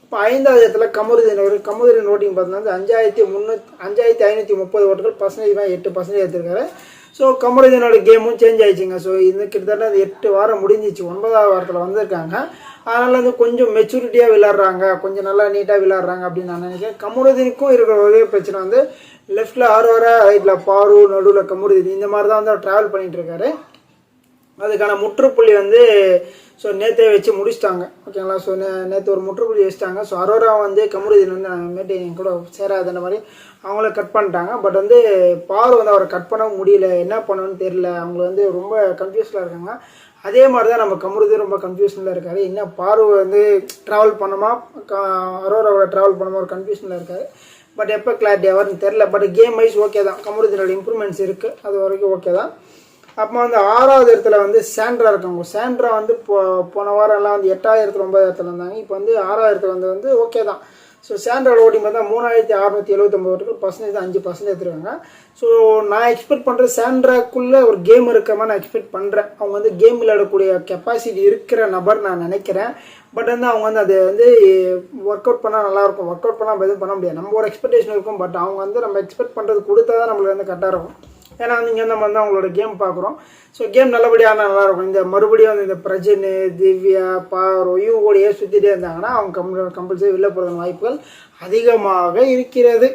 இப்போ 5வது இடத்துல கமருதீன் ஓட்டிங் பார்த்தீங்கன்னா 5530 ஓட்டுகள், பர்சன்டேஜ் 8% எடுத்திருக்காரு. ஸோ கமருதீனோட கேமும் சேஞ்ச் ஆயிடுச்சுங்க. ஸோ இது கிட்டத்தட்ட 8 வாரம் முடிஞ்சிச்சு, 9வது வாரத்தில் வந்திருக்காங்க. அதனால் வந்து கொஞ்சம் மெச்சூரிட்டியாக விளையாடுறாங்க, கொஞ்சம் நல்லா நீட்டாக விளையாடுறாங்க அப்படின்னு நான் நினைக்கிறேன். கமருதீனுக்கும் இருக்கிற ஒரே பிரச்சனை வந்து லெஃப்ட்டில் ஆரோரா, ரைட்டில் பாரு, நடுவில் கமருதீன், இந்த மாதிரி தான் வந்து ட்ராவல் பண்ணிகிட்டு இருக்காரு. அதுக்கான முற்றுப்புள்ளி வந்து ஸோ நேற்றே வச்சு முடிச்சிட்டாங்க, ஓகேங்களா. ஸோ நேற்று ஒரு முற்றுப்புள்ளி வச்சுட்டாங்க. ஸோ அரோரா வந்து கமருதீன் வந்து மேட்டு என் கூட சேராதுன்ற மாதிரி அவங்கள கட் பண்ணிட்டாங்க. பட் வந்து பாரு வந்து அவரை கட் பண்ண முடியல, என்ன பண்ணணும்னு தெரியல, அவங்க வந்து ரொம்ப கன்ஃபியூஸில் இருக்காங்க. அதே மாதிரி தான் நம்ம கமருதீன் ரொம்ப கன்ஃபியூஷனில் இருக்காரு. என்ன பாரு வந்து ட்ராவல் பண்ணமா, அரோராவோட ட்ராவல் பண்ணமா ஒரு கன்ஃபியூஷனில் இருக்காரு. பட் எப்போ கிளாரிட்டி ஆகுதுன்னு தெரில. பட் கேம் வைஸ் ஓகே தான், கமருதீனோட இம்ப்ரூவ்மெண்ட்ஸ் இருக்குது, அது வரைக்கும் ஓகே தான். அப்போ வந்து 6வது இடத்துல வந்து சாண்ட்ரா இருக்காங்க. சாண்ட்ரா வந்து போன வாரம் எல்லாம் வந்து 8வது 9வது இருந்தாங்க. இப்போ வந்து 6வது வந்து ஓகே தான். ஸோ சாண்ட்ராவோட ஓட்டிங் பார்த்தா 3679 ஓட்டுகள், பர்சன்டேஜ் 5% எடுத்துருக்காங்க. ஸோ நான் எக்ஸ்பெக்ட் பண்ணுறது சாண்ட்ராக்குள்ளே ஒரு கேம் இருக்கிற மாதிரி நான் எக்ஸ்பெக்ட் பண்ணுறேன். அவங்க வந்து கேம் விளையாடக்கூடிய கெப்பாசிட்டி இருக்கிற நபர் நான் நினைக்கிறேன். பட் வந்து அவங்க வந்து அது வந்து ஒர்க் அவுட் பண்ணால் நல்லாயிருக்கும், ஒர்க் அவுட் பண்ணால் எதுவும் பண்ண முடியாது. நம்ம ஒரு எக்ஸ்பெக்டேஷன் இருக்கும், பட் அவங்க வந்து நம்ம எக்ஸ்பெக்ட் பண்ணுறது கொடுத்தா தான் நம்மளுக்கு வந்து கரெக்டாக இருக்கும். ஏன்னா வந்து இங்கே நம்ம வந்து அவங்களோட கேம் பார்க்குறோம். ஸோ கேம் நல்லபடியாக நல்லாயிருக்கும். இந்த மறுபடியும் வந்து இந்த பிரஜன், திவ்யா, பாரோ இவங்க கூடயே சுற்றிட்டே இருந்தாங்கன்னா அவங்க கம்பல்சரி வெளில போகிறதுக்கு வாய்ப்புகள் அதிகமாக இருக்கிறது.